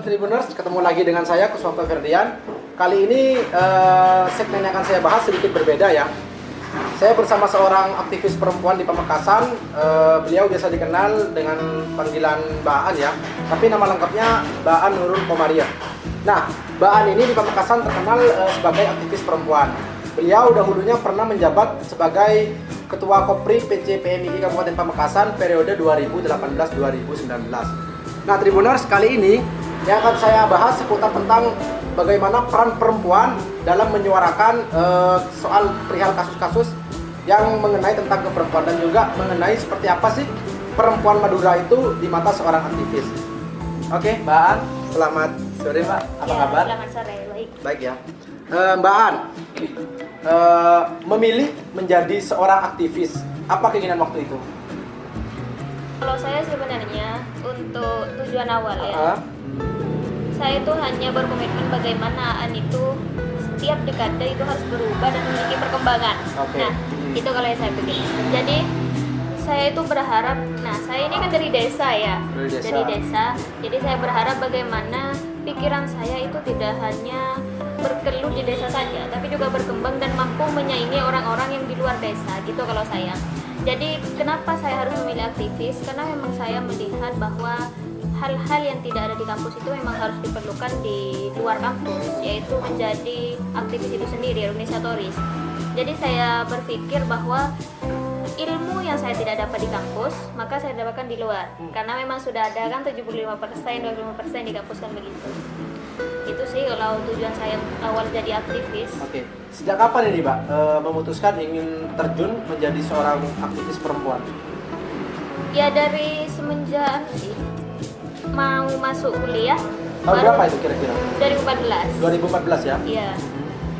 Tribuners, ketemu lagi dengan saya Kuswanto Ferdian. Kali ini segmen yang akan saya bahas sedikit berbeda ya. Saya bersama seorang aktivis perempuan di Pamekasan. Beliau biasa dikenal dengan panggilan Mbak Aan ya, tapi nama lengkapnya Mbak Aan Nurul Komaria. Nah, Mbak Aan ini di Pamekasan terkenal sebagai aktivis perempuan. Beliau dahulunya pernah menjabat sebagai Ketua Kopri PC PMII Kabupaten Pamekasan periode 2018-2019. Nah, Tribuners, kali ini yang akan saya bahas seputar tentang bagaimana peran perempuan dalam menyuarakan soal perihal kasus-kasus yang mengenai tentang keperempuan dan juga mengenai seperti apa sih perempuan Madura itu di mata seorang aktivis. Oke, Mbak Aan, selamat sore Mbak. Apa kabar? Selamat sore, baik. Baik ya. Mbak Aan, memilih menjadi seorang aktivis, apa keinginan waktu itu? Kalau saya sebenarnya untuk tujuan awal ya, saya itu hanya berkomitmen bagaimana Aan itu setiap dekade itu harus berubah dan memiliki perkembangan. Nah, itu kalau yang saya pikir. Jadi saya itu berharap, nah saya ini kan dari desa ya, dari desa. Jadi saya berharap bagaimana pikiran saya itu tidak hanya berkeluh di desa saja, tapi juga berkembang dan mampu menyaingi orang-orang yang di luar desa. Gitu kalau saya. Jadi kenapa saya harus memilih aktivis? Karena memang saya melihat bahwa hal-hal yang tidak ada di kampus itu memang harus diperlukan di luar kampus, yaitu menjadi aktivis itu sendiri, organisatoris. Jadi saya berpikir bahwa ilmu yang saya tidak dapat di kampus, maka saya dapatkan di luar. Karena memang sudah ada kan 75%, 25% di kampus kan begitu. Itu sih kalau tujuan saya awal jadi aktivis. Oke. Sejak kapan ini, Mbak, memutuskan ingin terjun menjadi seorang aktivis perempuan? Ya dari semenjak sih mau masuk kuliah. Tahun berapa itu kira-kira? 2014. 2014 ya? Iya.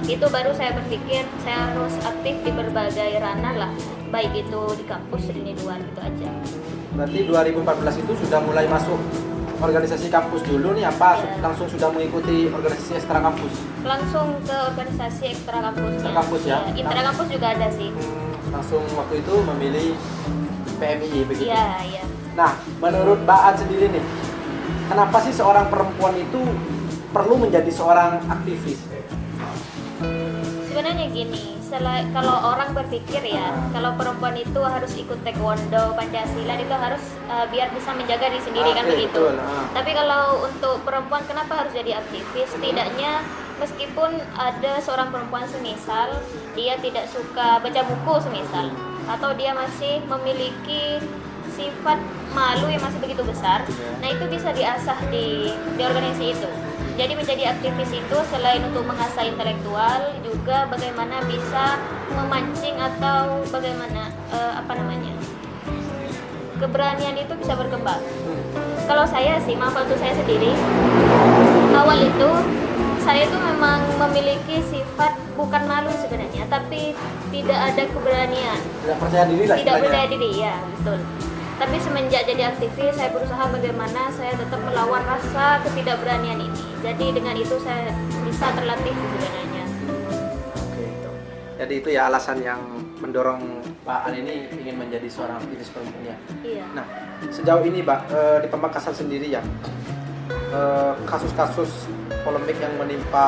Itu baru saya berpikir saya harus aktif di berbagai ranah lah, baik itu di kampus dan di luar, gitu aja. Berarti 2014 itu sudah mulai masuk organisasi kampus dulu nih, apa langsung sudah mengikuti organisasi ekstra kampus? Langsung ke organisasi ekstra kampus. Ekstra kampus ya? Intra kampus juga ada sih. Langsung waktu itu memilih PMII begitu? Iya, iya. Nah, menurut Mbak Aan sendiri nih, kenapa sih seorang perempuan itu perlu menjadi seorang aktivis? Sebenarnya gini, kalau orang berpikir ya, kalau perempuan itu harus ikut taekwondo, Pancasila itu harus biar bisa menjaga diri sendiri kan begitu. Tapi kalau untuk perempuan kenapa harus jadi aktivis? Setidaknya meskipun ada seorang perempuan semisal dia tidak suka baca buku semisal, atau dia masih memiliki sifat malu yang masih begitu besar, nah itu bisa diasah di organisasi itu. Jadi menjadi aktivis itu selain untuk mengasah intelektual, juga bagaimana bisa memancing atau bagaimana keberanian itu bisa berkembang. Kalau saya sih, maaf untuk saya sendiri, awal itu saya itu memang memiliki sifat bukan malu sebenarnya, tapi tidak ada keberanian. Tidak percaya diri lah. Tidak percaya diri, ya betul. Tapi semenjak jadi aktivis, saya berusaha bagaimana saya tetap melawan rasa ketidakberanian ini. Jadi dengan itu saya bisa terlatih sebenarnya. Oke, itu. Jadi itu ya alasan yang mendorong Mbak Aan ini ingin menjadi seorang aktivis perempuan ya. Iya. Nah, sejauh ini Mbak, di Pamekasan sendiri ya, kasus-kasus polemik yang menimpa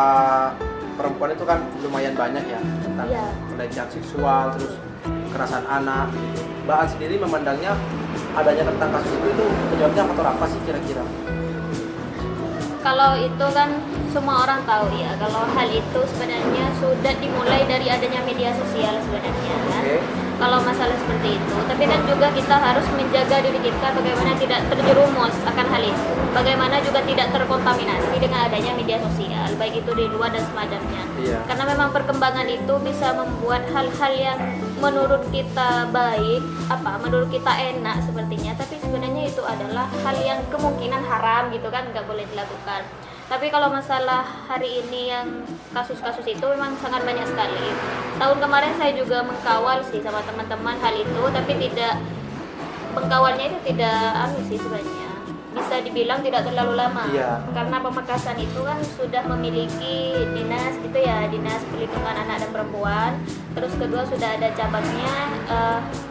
perempuan itu kan lumayan banyak ya, tentang pelecehan seksual, terus kekerasan anak. Mbak Aan sendiri memandangnya adanya tentang kasus itu penyebabnya faktor apa sih kira-kira? Kalau itu kan semua orang tahu ya, kalau hal itu sebenarnya sudah dimulai dari adanya media sosial sebenarnya kan. Kalau masalah seperti itu, tapi kan juga kita harus menjaga diri kita bagaimana tidak terjerumus akan hal itu. Bagaimana juga tidak terkontaminasi dengan adanya media sosial, baik itu di luar dan semadamnya. Karena memang perkembangan itu bisa membuat hal-hal yang menurut kita baik, menurut kita enak sepertinya, tapi sebenarnya itu adalah hal yang kemungkinan haram gitu kan, nggak boleh dilakukan. Tapi kalau masalah hari ini yang kasus-kasus itu memang sangat banyak sekali. Tahun kemarin saya juga mengkawal sih sama teman-teman hal itu, tapi mengkawalnya itu tidak sih sebenarnya. Bisa dibilang tidak terlalu lama. Karena Pamekasan itu kan sudah memiliki dinas gitu ya, Dinas Perlindungan Anak dan Perempuan. Terus kedua sudah ada cabangnya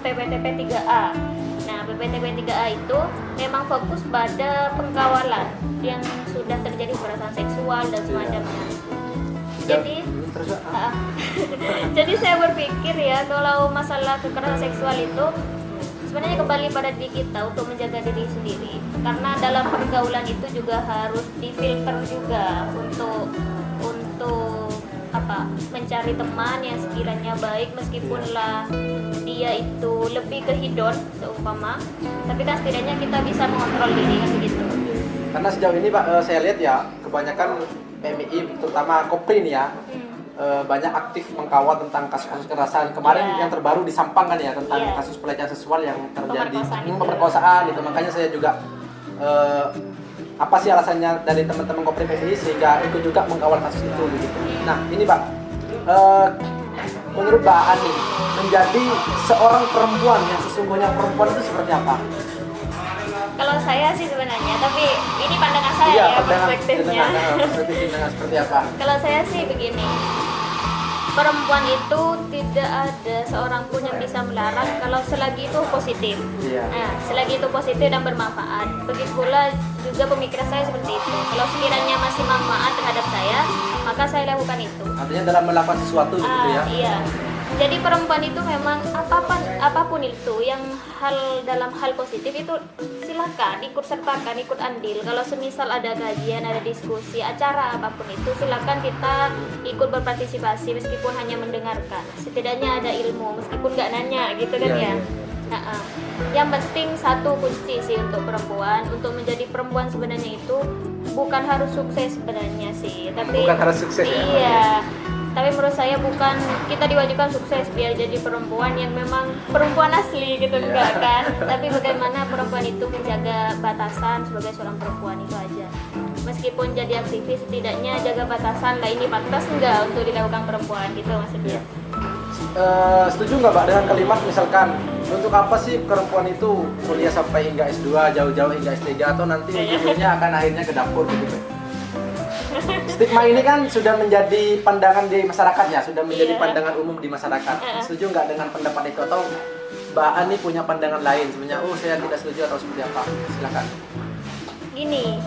PPTP 3A. Nah, PT3A itu memang fokus pada pengkawalan yang sudah terjadi kekerasan seksual dan semacamnya. Jadi jadi saya berpikir ya, kalau masalah kekerasan seksual itu sebenarnya kembali pada diri kita untuk menjaga diri sendiri, karena dalam pergaulan itu juga harus difilter juga untuk mencari teman yang sekiranya baik, meskipun lah dia itu lebih ke hedon seumpama, tapi kan setidaknya kita bisa mengontrol diri kan begitu. Karena sejauh ini Pak, saya lihat ya kebanyakan PMI terutama Kopri nih ya, banyak aktif mengkawal tentang kasus-kasus kekerasan. Kemarin yang terbaru di Sampang kan ya, tentang kasus pelecehan seksual yang terjadi, pemerkosaan itu. Makanya saya juga apa sih alasannya dari teman-teman Kopri PMI sehingga ikut juga mengkawal kasus itu begitu. Nah ini Pak, menurut Mbak Ani, menjadi seorang perempuan yang sesungguhnya perempuan itu seperti apa? Kalau saya sih sebenarnya, tapi ini pandangan saya ya, perspektifnya. Pandangan seperti apa? Kalau saya sih begini, perempuan itu tidak ada seorang pun yang bisa melarang kalau selagi itu positif. Nah, selagi itu positif dan bermanfaat. Begitu pula juga pemikiran saya seperti itu. Kalau sekiranya masih manfaat terhadap saya, maka saya lakukan itu. Artinya dalam melakukan sesuatu gitu ya? Iya. Jadi perempuan itu memang apapun itu yang dalam hal positif itu silakan ikut sertakan, ikut andil. Kalau semisal ada kajian, ada diskusi, acara apapun itu, silakan kita ikut berpartisipasi meskipun hanya mendengarkan. Setidaknya ada ilmu meskipun nggak nanya gitu kan ya. Nah, yang penting satu kunci sih untuk perempuan, untuk menjadi perempuan sebenarnya itu bukan harus sukses sebenarnya sih, tapi bukan harus sukses iya. Ya? Tapi menurut saya bukan kita diwajibkan sukses biar jadi perempuan yang memang perempuan asli gitu, enggak kan. Tapi bagaimana perempuan itu menjaga batasan sebagai seorang perempuan itu aja. Meskipun jadi aktivis, setidaknya jaga batasan lah, ini pantas enggak untuk dilakukan perempuan gitu maksudnya. Setuju nggak Mbak dengan kalimat misalkan untuk apa sih perempuan itu kuliah sampai hingga S2, jauh-jauh hingga S3, atau nanti ujungnya akan akhirnya ke dapur gitu? Stigma ini kan sudah menjadi pandangan di masyarakat ya, sudah menjadi pandangan umum di masyarakat. Setuju nggak dengan pendapat itu, atau Mbak Ani punya pandangan lain sebenarnya? Oh, saya tidak setuju atau seperti apa? Silakan. Gini,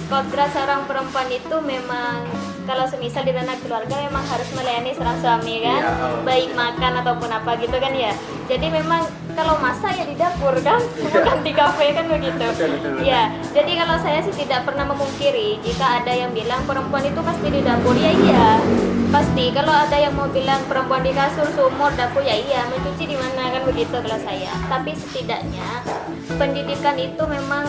kodrat seorang perempuan itu memang kalau semisal di ranah keluarga memang harus melayani seorang suami kan, baik makan ataupun apa gitu kan ya. Jadi memang kalau masak ya di dapur kan, bukan di kafe kan begitu. Ya, jadi kalau saya sih tidak pernah memungkiri jika ada yang bilang perempuan itu pasti di dapur, ya iya pasti. Kalau ada yang mau bilang perempuan di kasur, sumur, dapur, ya iya, mencuci di mana kan begitu kalau saya. Tapi setidaknya pendidikan itu memang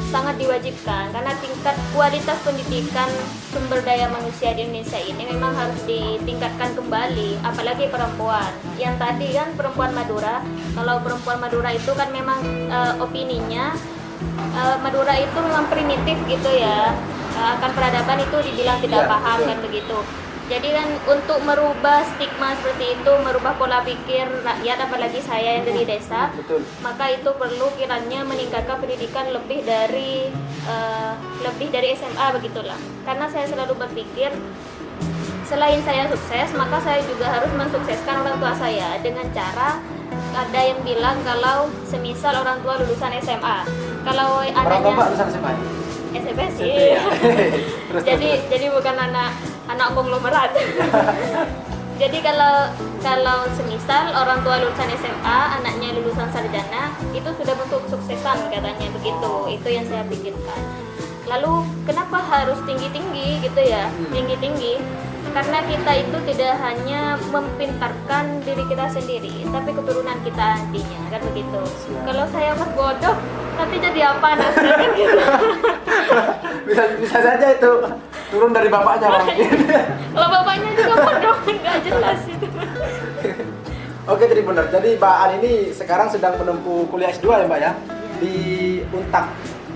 sangat diwajibkan, karena tingkat kualitas pendidikan sumber daya manusia di Indonesia ini memang harus ditingkatkan kembali, apalagi perempuan. Yang tadi kan perempuan Madura, kalau perempuan Madura itu kan memang opininya Madura itu memang primitif gitu ya, akan peradaban itu dibilang tidak paham kan begitu. Jadi kan untuk merubah stigma seperti itu, merubah pola pikir rakyat, apalagi saya yang dari desa, maka itu perlu kiranya meningkatkan pendidikan lebih dari SMA begitulah. Karena saya selalu berpikir selain saya sukses, maka saya juga harus mensukseskan orang tua saya dengan cara, ada yang bilang kalau semisal orang tua lulusan SMA, kalau orang anaknya tua lulusan SMA. SMP sih. Jadi bukan anak konglomerat. Jadi kalau semisal orang tua lulusan SMA, anaknya lulusan sarjana, itu sudah bentuk kesuksesan katanya begitu. Itu yang saya pikirkan. Lalu kenapa harus tinggi-tinggi gitu ya? Tinggi-tinggi karena kita itu tidak hanya mempintarkan diri kita sendiri, tapi keturunan kita nantinya kan begitu. Kalau saya bodoh, nanti jadi apa nasibnya gitu. bisa saja itu turun dari bapaknya mungkin. Kalau bapaknya juga bodoh, nggak jelas itu. Oke, Tribuner. Jadi Mbak An ini sekarang sedang menempuh kuliah S2 ya Mbak ya, di Untak,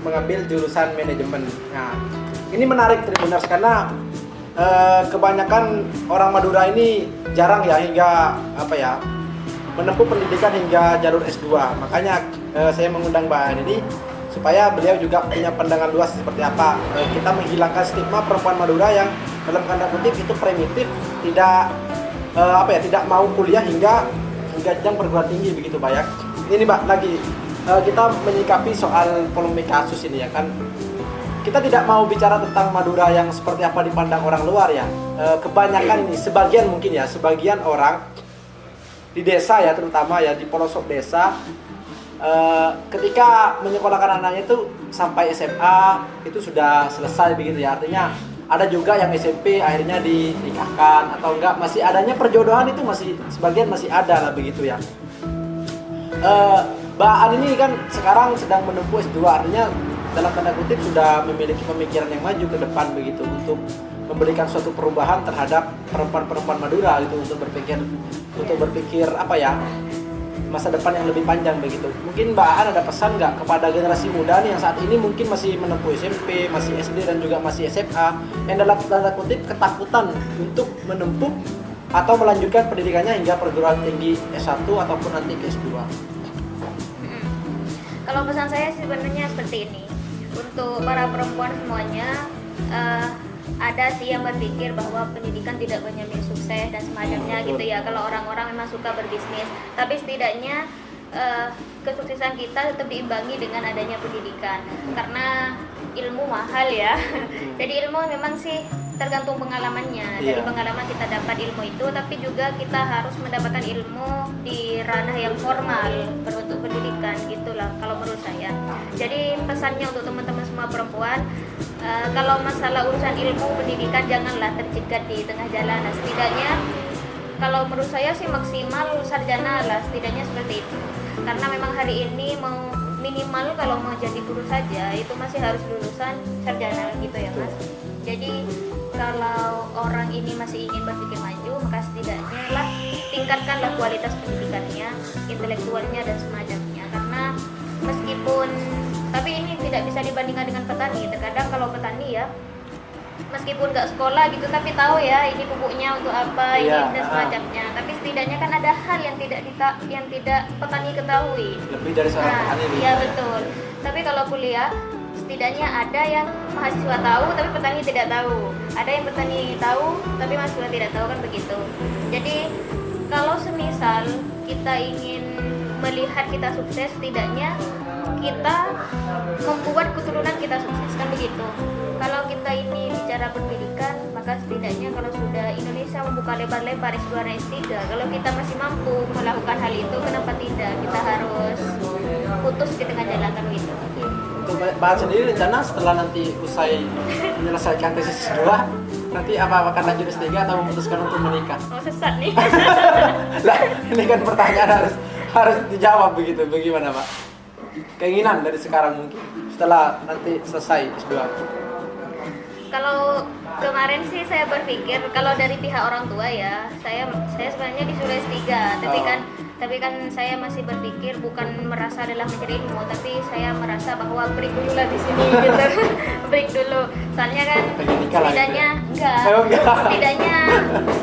mengambil jurusan manajemen. Nah, ini menarik Tribuners karena kebanyakan orang Madura ini jarang ya hingga menempuh pendidikan hingga jalur S2. Makanya saya mengundang Mbak An ini supaya beliau juga punya pandangan luas seperti apa kita menghilangkan stigma perempuan Madura yang dalam tanda kutip itu primitif, tidak tidak mau kuliah hingga jenjang perguruan tinggi begitu Mbak ya. Ini Mbak lagi kita menyikapi soal polemik kasus ini ya kan. Kita tidak mau bicara tentang Madura yang seperti apa dipandang orang luar ya. Kebanyakan ini, sebagian mungkin ya, sebagian orang di desa ya, terutama ya di pelosok desa, ketika menyekolahkan anaknya itu sampai SMA itu sudah selesai begitu ya. Artinya ada juga yang SMP akhirnya dinikahkan atau enggak, masih adanya perjodohan itu masih sebagian masih ada lah begitu ya. Mbak An ini kan sekarang sedang menempuh S2, artinya dalam tanda kutip sudah memiliki pemikiran yang maju ke depan begitu untuk memberikan suatu perubahan terhadap perempuan-perempuan Madura gitu, untuk berpikir apa ya, masa depan yang lebih panjang begitu. Mungkin Mbak An ada pesan nggak kepada generasi muda nih yang saat ini mungkin masih menempuh SMP, masih SD dan juga masih SMA, yang dalam tanda kutip ketakutan untuk menempuh atau melanjutkan pendidikannya hingga perguruan tinggi S1 ataupun nanti ke S2? Kalau pesan saya sebenarnya seperti ini, untuk para perempuan semuanya, ada sih yang berpikir bahwa pendidikan tidak menjamin sukses dan semacamnya gitu ya, kalau orang-orang memang suka berbisnis, tapi setidaknya kesuksesan kita tetap diimbangi dengan adanya pendidikan, karena ilmu mahal ya. Jadi ilmu memang sih tergantung pengalamannya. Dari pengalaman kita dapat ilmu itu, tapi juga kita harus mendapatkan ilmu di ranah yang formal berbentuk pendidikan gitulah kalau menurut saya. Jadi pesannya untuk teman-teman semua perempuan, kalau masalah urusan ilmu pendidikan janganlah terjegat di tengah jalan. Nah, setidaknya kalau menurut saya sih maksimal sarjana lah, setidaknya seperti itu. Karena memang hari ini mau minimal kalau mau jadi guru saja itu masih harus lulusan sarjana gitu ya Mas. Jadi kalau orang ini masih ingin berpikir maju, maka setidaknya lah tingkatkanlah kualitas pendidikannya, intelektualnya dan semacamnya. Karena meskipun, tapi ini tidak bisa dibandingkan dengan petani. Terkadang kalau petani ya, meskipun nggak sekolah gitu tapi tahu ya ini pupuknya untuk apa, ini dan semacamnya. Tapi setidaknya kan ada hal yang tidak petani ketahui. Lebih dari seorang petani. Iya betul. Tapi kalau kuliah setidaknya ada yang mahasiswa tahu tapi petani tidak tahu. Ada yang petani tahu tapi mahasiswa tidak tahu, kan begitu. Jadi kalau semisal kita ingin melihat kita sukses, setidaknya kita membuat keturunan kita sukses, kan begitu. Kalau kita ini bicara pendidikan, maka setidaknya kalau sudah Indonesia membuka lebar-lebar S2 dan S3, kalau kita masih mampu melakukan hal itu, kenapa tidak? Kita harus putus di tengah jalan, kan begitu. Untuk Mbak sendiri rencana setelah nanti usai menyelesaikan tesis S2, nanti apa akan lanjut S3 atau memutuskan untuk menikah? Mau sesat nih. Lah, ini kan pertanyaan harus dijawab begitu. Bagaimana Pak? Keinginan dari sekarang mungkin setelah nanti selesai S2. Kalau kemarin sih saya berpikir kalau dari pihak orang tua ya, saya sebenarnya disuruh S3, tapi kan saya masih berpikir bukan merasa adalah mencari ilmu, tapi saya merasa bahwa break dulu lah di sini gitu. Break dulu. Soalnya kan setidaknya setidaknya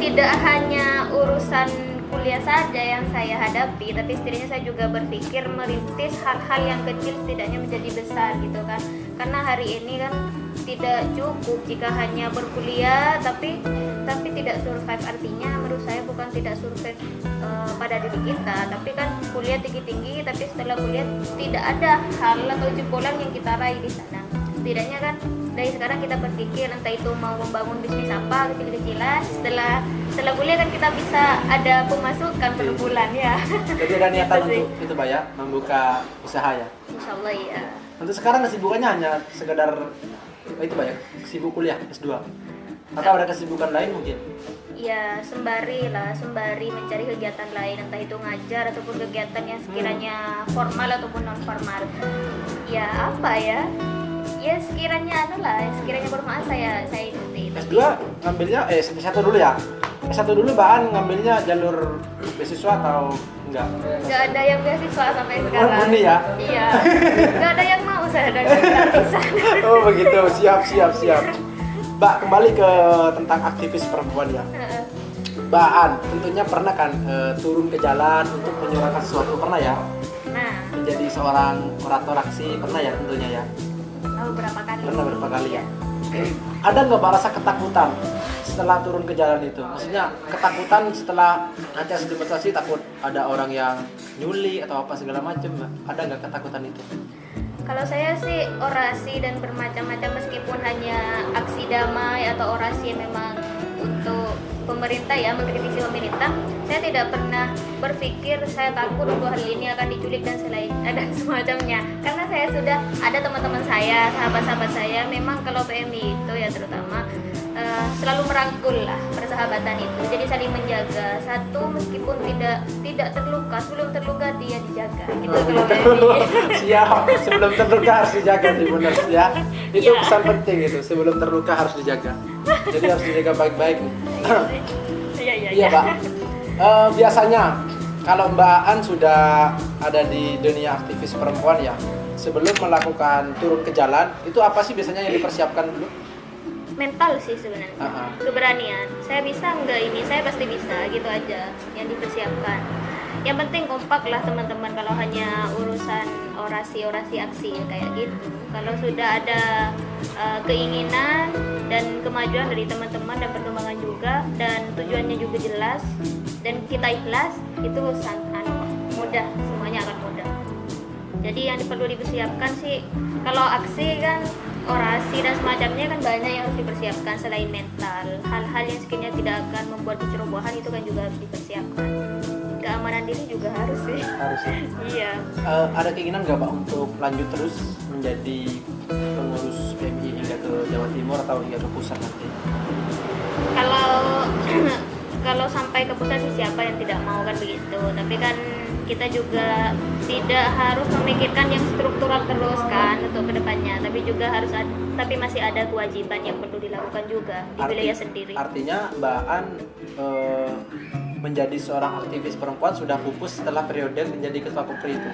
tidak hanya urusan kuliah saja yang saya hadapi, tapi setidaknya saya juga berpikir merintis hal-hal yang kecil setidaknya menjadi besar gitu kan. Karena hari ini kan tidak cukup jika hanya berkuliah tapi tidak survive. Artinya menurut saya bukan tidak survive pada diri kita, tapi kan kuliah tinggi-tinggi tapi setelah kuliah tidak ada hal atau jebolan yang kita raih di sana. Setidaknya kan dari sekarang kita berpikir entah itu mau membangun bisnis apa kecil-kecilan, setelah kuliah kan kita bisa ada pemasukan per bulan ya. Jadi ada niatan untuk itu Pak ya, membuka usaha ya? Insyaallah ya. Untuk sekarang kesibukannya hanya sekedar itu Pak ya, sibuk kuliah S2? Atau ada kesibukan lain mungkin? Ya sembari mencari kegiatan lain, entah itu ngajar ataupun kegiatan yang sekiranya formal ataupun non formal. Ya apa ya? Ya sekiranya bermanfaat saya ikuti. S2 ngambilnya S1 dulu ya? S1 dulu bahan ngambilnya jalur beasiswa atau enggak? Enggak ada yang beasiswa sampai sekarang. Oh, murni ya? Iya. Enggak ada yang mau saya dengan gratisan. Oh begitu, siap. Mbak, kembali ke tentang aktivis perempuan ya. Mbak An, tentunya pernah kan turun ke jalan untuk menyuarakan sesuatu, pernah ya? Nah, Menjadi seorang orator aksi, pernah ya tentunya ya? beberapa kali. Pernah berapa kali ya? Ada nggak Mbak rasa ketakutan setelah turun ke jalan itu? Maksudnya ketakutan setelah nanti hasil demonstrasi, takut ada orang yang nyuli atau apa segala macam, Mbak? Ada nggak ketakutan itu? Kalau saya sih orasi dan bermacam-macam, meskipun hanya aksi damai atau orasi yang memang untuk pemerintah ya, mengkritisi pemerintah, saya tidak pernah berpikir saya takut untuk hal ini akan diculik dan dan semacamnya. Karena saya sudah ada teman-teman saya, sahabat-sahabat saya, memang kalau PMI itu ya terutama selalu merangkul lah persahabatan itu. Jadi saling menjaga. Satu, meskipun tidak terluka, sebelum terluka dia dijaga. Gitu kalau PMI. Siap, sebelum terluka harus dijaga sih, benar ya. Itu Iya. pesan penting itu, sebelum terluka harus dijaga. Jadi harus dijaga baik-baik. Iya, Mbak. Biasanya kalau Mbak An sudah ada di dunia aktivis perempuan ya, sebelum melakukan turun ke jalan, itu apa sih biasanya yang dipersiapkan dulu? Mental sih sebenarnya. Keberanian. Saya bisa enggak ini, saya pasti bisa, gitu aja yang dipersiapkan. Yang penting kompak lah teman-teman, kalau hanya urusan orasi-orasi aksi ya kayak gitu. Kalau sudah ada keinginan dan kemajuan dari teman-teman dan perkembangan juga, dan tujuannya juga jelas dan kita ikhlas, itu sangat mudah, semuanya akan mudah. Jadi yang perlu dipersiapkan sih, kalau aksi kan orasi dan semacamnya kan banyak yang harus dipersiapkan selain mental. Hal-hal yang sekiranya tidak akan membuat kecerobohan itu kan juga harus dipersiapkan. Keamanan diri juga harus sih. Harus ya. Iya. Ada keinginan nggak Pak untuk lanjut terus menjadi pengurus PMI hingga ke Jawa Timur atau hingga ke pusat nanti? Kalau sampai ke pusat sih siapa yang tidak mau kan begitu. Tapi kan kita juga tidak harus memikirkan yang struktural terus kan untuk kedepannya. Tapi masih ada kewajiban yang perlu dilakukan juga di wilayah sendiri. Artinya Mbak An menjadi seorang aktivis perempuan sudah pupus setelah periode menjadi ketua Kopri itu.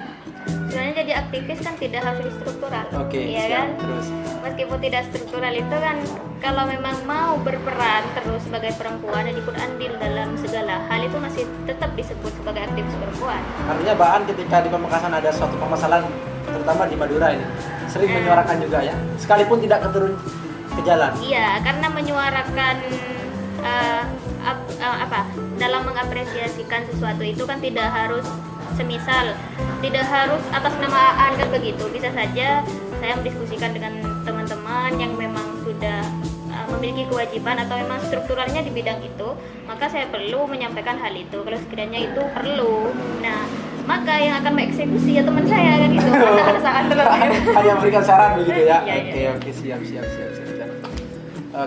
Sebenarnya jadi aktivis kan tidak harus struktural, Oke, ya siap, kan? terus. Meskipun tidak struktural itu kan, kalau memang mau berperan terus sebagai perempuan dan ikut andil dalam segala hal, itu masih tetap disebut sebagai aktivis perempuan. Artinya Mbak An ketika di Pamekasan ada suatu permasalahan, terutama di Madura ini, sering menyuarakan juga ya, sekalipun tidak turun ke jalan. Iya, karena menyuarakan dalam mengapresiasikan sesuatu itu kan tidak harus semisal, tidak harus atas nama Aan kan begitu. Bisa saja saya mendiskusikan dengan teman-teman yang memang sudah memiliki kewajiban atau memang strukturalnya di bidang itu, maka saya perlu menyampaikan hal itu kalau sekiranya itu perlu. Nah, maka yang akan mengeksekusi ya teman saya kan gitu. Masa terlalu. Hanya memberikan saran begitu ya. Iya. Oke, siap.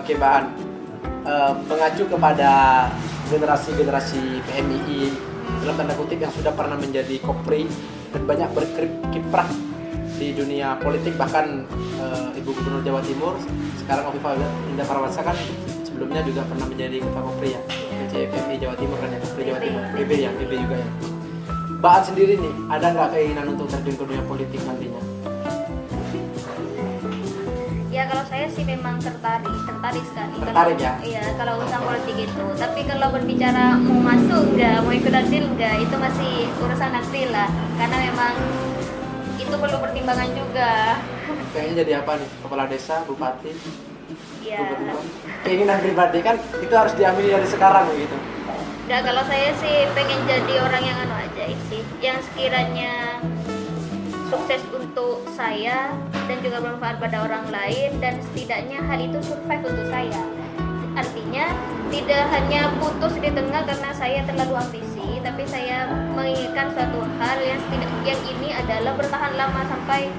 Oke, Mbak An. Mengacu kepada generasi PMII dalam tanda kutip yang sudah pernah menjadi kopri dan banyak berkiprah di dunia politik, bahkan Ibu Gubernur Jawa Timur sekarang Hovifah Indah Parawansa kan sebelumnya juga pernah menjadi ketua kopri ya, PMI Jawa Timur kan ya, kopri Jawa Timur, PB juga ya. Mbak An sendiri nih, ada nggak keinginan untuk terjun ke dunia politik nantinya? Ya kalau saya sih memang tertarik sekali. Tertarik ya? Iya, kalau urusan politik itu. Tapi kalau berbicara mau masuk enggak, mau ikut andil enggak, itu masih urusan nanti lah. Karena memang itu perlu pertimbangan juga. Kayaknya jadi apa nih? Kepala desa, bupati, Iya. gubernur? Keinginan pribadi kan itu harus diambil dari sekarang gitu. Enggak, kalau saya sih pengen jadi orang yang aja sih, yang sekiranya sukses untuk saya dan juga bermanfaat pada orang lain, dan setidaknya hal itu survive untuk saya. Artinya tidak hanya putus di tengah karena saya terlalu ambisi, tapi saya menginginkan suatu hal yang ini adalah bertahan lama sampai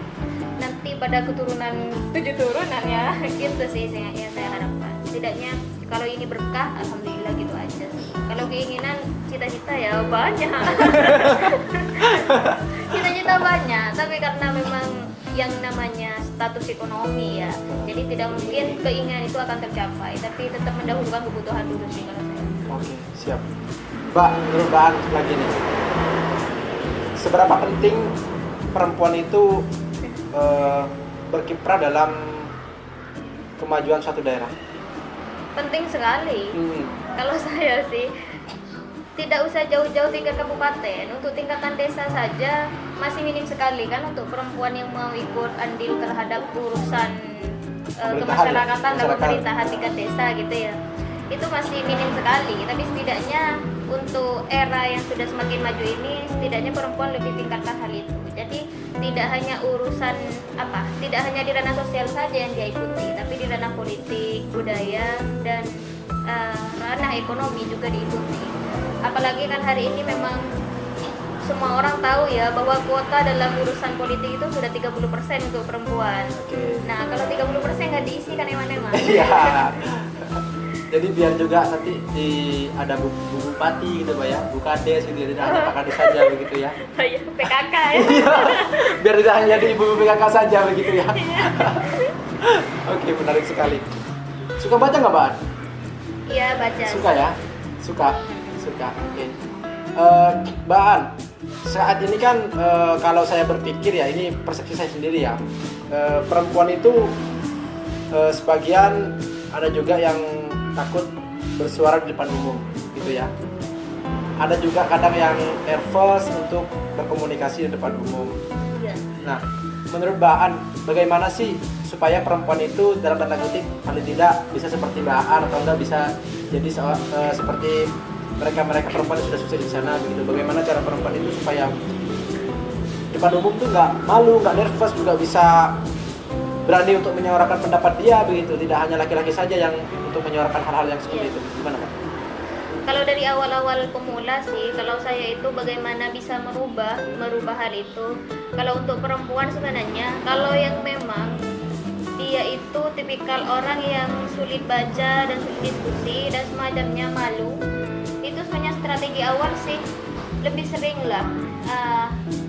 nanti pada keturunan 7 turunan ya. Gitu sih yang saya harapkan. Setidaknya kalau ini berkah, alhamdulillah gitu aja sih. Kalau keinginan, cita-cita ya banyak. Cita-cita banyak, tapi karena memang yang namanya status ekonomi ya, jadi tidak mungkin keinginan itu akan tercapai, tapi tetap mendahulukan kebutuhan dulu sih kalau saya. Oke, siap. Mbak, menurut Mbak An lagi nih, seberapa penting perempuan itu berkiprah dalam kemajuan suatu daerah? Penting sekali. Kalau saya sih tidak usah jauh-jauh tingkat kabupaten, untuk tingkatan desa saja masih minim sekali kan untuk perempuan yang mau ikut andil terhadap urusan kemasyarakatan dan pemerintahan tingkat desa gitu ya, itu masih minim sekali. Tapi setidaknya untuk era yang sudah semakin maju ini, setidaknya perempuan lebih tingkatkan hal itu. Jadi tidak hanya urusan tidak hanya di ranah sosial saja yang dia ikuti, tapi di ranah politik, budaya, dan ranah ekonomi juga diikuti. Apalagi kan hari ini memang semua orang tahu ya bahwa kuota dalam urusan politik itu sudah 30% untuk perempuan. Nah, kalau 30% nggak diisi kan emang-emang. Iya. Jadi biar juga nanti ada bu bupati gitu Pak ya, Bu Kades gitu ya, tidak hanya Pak Kades saja begitu ya. PKK ya. Iya. Biar tidak hanya jadi ibu PKK saja begitu ya. Oke, menarik sekali. Suka baca nggak Mbak? Iya, baca. Suka ya? Suka. Oke. Mbak An, saat ini kan kalau saya berpikir ya, ini persepsi saya sendiri ya, perempuan itu sebagian ada juga yang takut bersuara di depan umum gitu ya. Ada juga kadang yang nervous untuk berkomunikasi di depan umum. Iya. Nah, menurut Mbak An, bagaimana sih supaya perempuan itu dalam tanda kutip paling tidak bisa seperti Mbak An atau enggak bisa jadi seperti mereka perempuan yang sudah sukses di sana begitu. Bagaimana cara perempuan itu supaya depan umum tuh nggak malu, nggak nervous, juga bisa berani untuk menyuarakan pendapat dia begitu. Tidak hanya laki-laki saja yang untuk menyuarakan hal-hal yang seperti itu. Gimana Pak? Kalau dari awal-awal pemula sih, kalau saya itu bagaimana bisa merubah hal itu. Kalau untuk perempuan sebenarnya, kalau yang memang dia itu tipikal orang yang sulit baca dan sulit diskusi dan semacamnya, malu, itu sebenarnya strategi awal sih lebih sering lah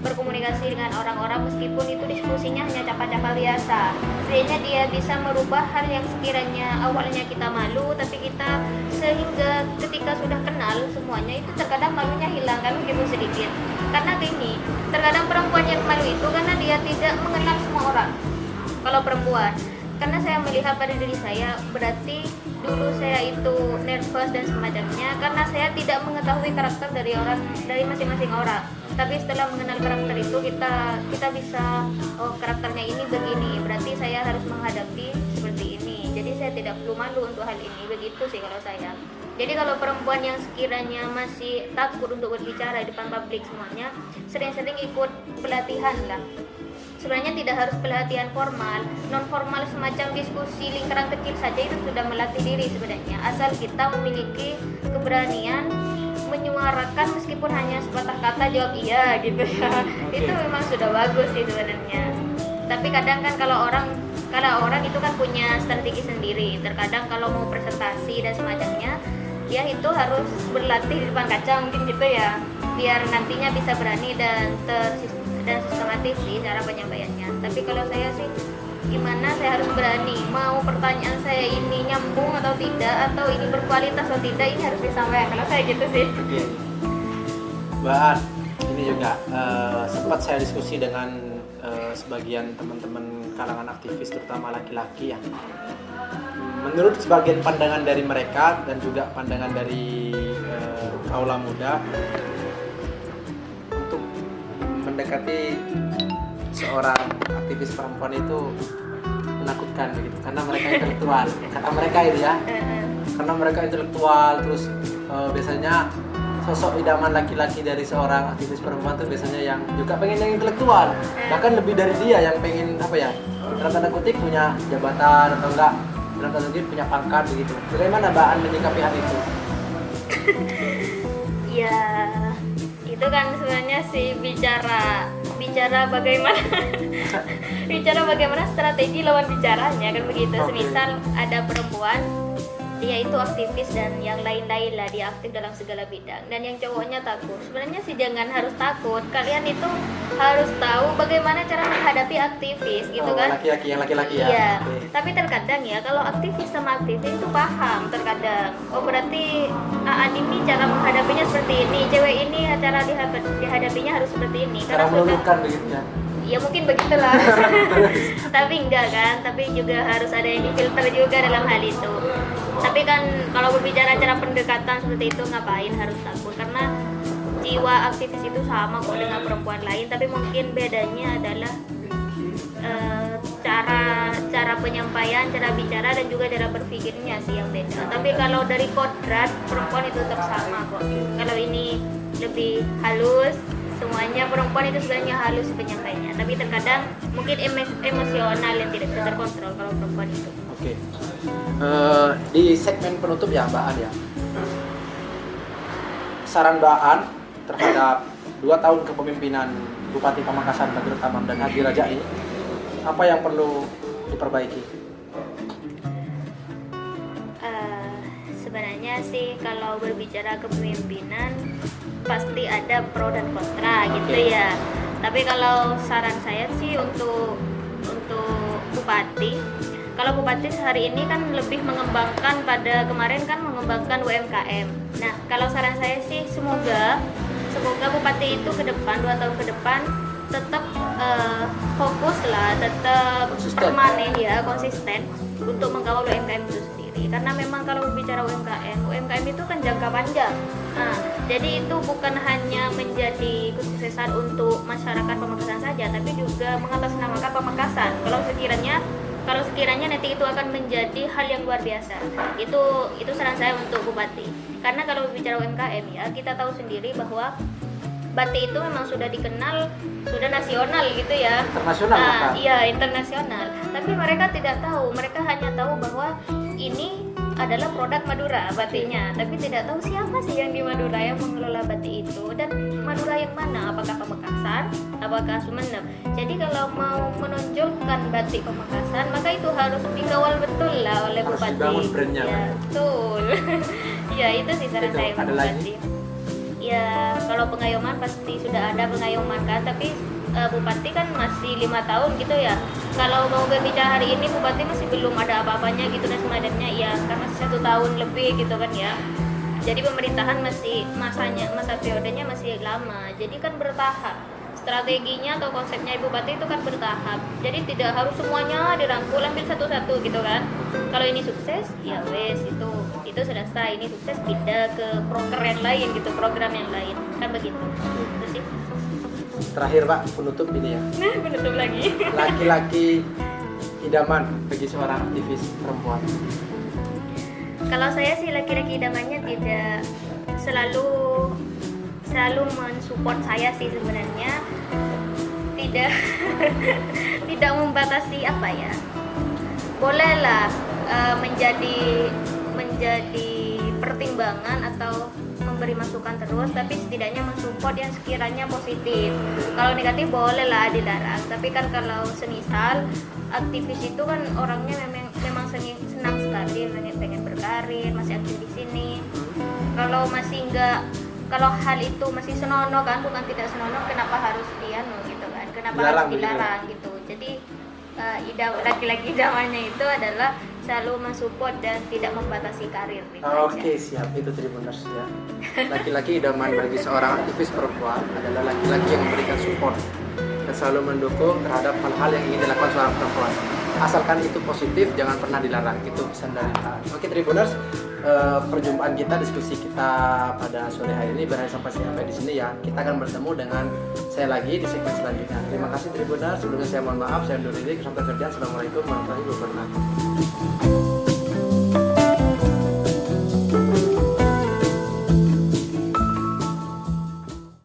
berkomunikasi dengan orang-orang, meskipun itu diskusinya hanya capa-capa biasa. Setidaknya dia bisa merubah hal yang sekiranya awalnya kita malu, tapi kita sehingga ketika sudah kenal semuanya itu terkadang malunya hilang kan, meskipun sedikit. Karena gini, terkadang perempuan yang malu itu karena dia tidak mengenal semua orang. Kalau perempuan, karena saya melihat pada diri saya, berarti dulu saya itu nervous dan semacamnya karena saya tidak mengetahui karakter dari masing-masing orang. Tapi setelah mengenal karakter itu kita bisa, oh karakternya ini begini, berarti saya harus menghadapi seperti ini. Jadi saya tidak perlu malu untuk hal ini, begitu sih kalau saya. Jadi kalau perempuan yang sekiranya masih takut untuk berbicara di depan publik semuanya, sering-sering ikut pelatihan lah. Sebenarnya tidak harus pelatihan formal, non formal, semacam diskusi lingkaran kecil saja itu sudah melatih diri sebenarnya. Asal kita memiliki keberanian menyuarakan meskipun hanya sepatah kata jawab iya gitu ya. Itu memang sudah bagus sih sebenarnya. Tapi kadang kan kalau orang itu kan punya strategi sendiri. Terkadang kalau mau presentasi dan semacamnya, dia itu harus berlatih di depan kaca mungkin gitu ya, biar nantinya bisa berani dan sistematis sih cara penyampaiannya. Tapi kalau saya sih gimana, saya harus berani, mau pertanyaan saya ini nyambung atau tidak, atau ini berkualitas atau tidak, ini harus disampaikan. Kalau saya gitu sih. Oke. Mbak An, ini juga sempat saya diskusi dengan sebagian teman-teman kalangan aktivis, terutama laki-laki ya. Menurut sebagian pandangan dari mereka dan juga pandangan dari kaula muda, untuk mendekati seorang aktivis perempuan itu menakutkan begitu, karena mereka intelektual, kata mereka itu ya, karena mereka intelektual. Terus biasanya sosok idaman laki-laki dari seorang aktivis perempuan itu biasanya yang juga pengen yang intelektual, bahkan lebih dari dia, yang pengen apa ya, dalam tanda kutip punya jabatan atau enggak dalam tanda kutip punya pangkat begitu. Bagaimana Mbak An menyikapi hal itu? Ya itu kan sebenarnya sih bicara bagaimana strategi lawan bicaranya kan begitu. Semisal ada perempuan, dia itu aktivis dan yang lain-lain lah, dia aktif dalam segala bidang, dan yang cowoknya takut. Sebenarnya sih jangan harus takut, kalian itu harus tahu bagaimana cara menghadapi aktivis gitu kan. Laki-laki ya. Iya. Tapi terkadang ya kalau aktivis sama aktivis itu paham terkadang. Oh berarti ini cara menghadapinya seperti ini, cewek ini cara dihadapinya harus seperti ini. Cara meluluhkan begitu ya. Ya mungkin begitulah. Tapi enggak kan, tapi juga harus ada yang difilter juga dalam hal itu. Tapi kan kalau berbicara cara pendekatan seperti itu, ngapain harus takut, karena jiwa aktivis itu sama kok dengan perempuan lain, tapi mungkin bedanya adalah cara penyampaian, cara bicara dan juga cara berpikirnya sih yang beda. Tapi kalau dari kodrat perempuan itu tetap sama kok. Kalau ini lebih halus, semuanya perempuan itu sebenarnya halus penyampaiannya. Tapi terkadang mungkin emosional yang tidak bisa terkontrol kalau perempuan itu. Oke. Di segmen penutup ya Mbak An ya. Saran Mbak An terhadap 2 tahun kepemimpinan Bupati Pamekasan Badrut Tamam dan Haji Raja ini, apa yang perlu diperbaiki? Sebenarnya sih kalau berbicara kepemimpinan pasti ada pro dan kontra gitu ya. Tapi kalau saran saya sih untuk bupati, kalau bupati hari ini kan lebih mengembangkan, pada kemarin kan mengembangkan UMKM. Nah, kalau saran saya sih semoga bupati itu ke depan 2 tahun ke depan tetap fokus lah, tetap permanen ya, konsisten untuk mengawal UMKM itu sendiri. Karena memang kalau berbicara UMKM itu kan jangka panjang. Nah, jadi itu bukan hanya menjadi kesuksesan untuk masyarakat Pamekasan saja, tapi juga mengatasnamakan Pamekasan. Kalau sekiranya nanti itu akan menjadi hal yang luar biasa. Itu saran saya untuk bupati. Karena kalau berbicara UMKM ya, kita tahu sendiri bahwa Batik itu memang sudah dikenal, sudah nasional gitu ya. Internasional. Iya, internasional. Tapi mereka tidak tahu, mereka hanya tahu bahwa ini adalah produk Madura batiknya, tapi tidak tahu siapa sih yang di Madura yang mengelola batik itu, dan Madura yang mana, apakah Pamekasan, apakah Sumeneb. Jadi kalau mau menonjolkan batik Pamekasan, maka itu harus dikawal betul lah oleh harus bupati. dibangun brandnya. Ya, betul. Ya, itu sih saran saya Ada bupati. Ya, kalau pengayoman pasti sudah ada pengayoman kan, tapi bupati kan masih 5 tahun gitu ya. Kalau mau berbicara hari ini bupati masih belum ada apa-apanya gitu dan semadamnya ya, kan masih 1 tahun lebih gitu kan ya. Jadi pemerintahan masih masa periodenya masih lama, jadi kan bertahap. Strateginya atau konsepnya bupati itu kan bertahap, jadi tidak harus semuanya dirangkul ambil satu-satu gitu kan. Kalau ini sukses ya wes, itu selesai. Ini sukses pindah ke program yang lain gitu, program yang lain kan begitu. Itu sih. Terakhir Pak, penutup ini ya. Penutup lagi. Laki-laki idaman bagi seorang aktivis perempuan. Kalau saya sih laki-laki idamannya tidak selalu mensupport saya sih sebenarnya. Tidak membatasi apa ya. Bolehlah menjadi pertimbangan atau memberi masukan terus, tapi setidaknya mensupport yang sekiranya positif. Kalau negatif bolehlah dilarang, tapi kan kalau semisal aktivis itu kan orangnya memang senang sekali, pengen berkarir, masih aktif di sini. Kalau hal itu masih senonoh kan, bukan tidak senonoh, kenapa harus gitu kan, kenapa harus dilarang gitu. Jadi laki-laki zamannya itu adalah selalu mensupport dan tidak membatasi karir. Oke, siap, itu Tribuners ya. Laki-laki idaman bagi seorang aktivis perempuan adalah laki-laki yang memberikan support dan selalu mendukung terhadap hal-hal yang ingin dilakukan seorang perempuan. Asalkan itu positif, jangan pernah dilarang. Itu pesan dari Pak. Oke Tribuners, perjumpaan kita, diskusi kita pada sore hari ini berakhir sampai di sini ya. Kita akan bertemu dengan saya lagi di segmen selanjutnya. Terima kasih Tribuners. Sebelumnya saya mohon maaf, saya undur diri. Kesampai kerjaan. Assalamualaikum warahmatullahi wabarakatuh.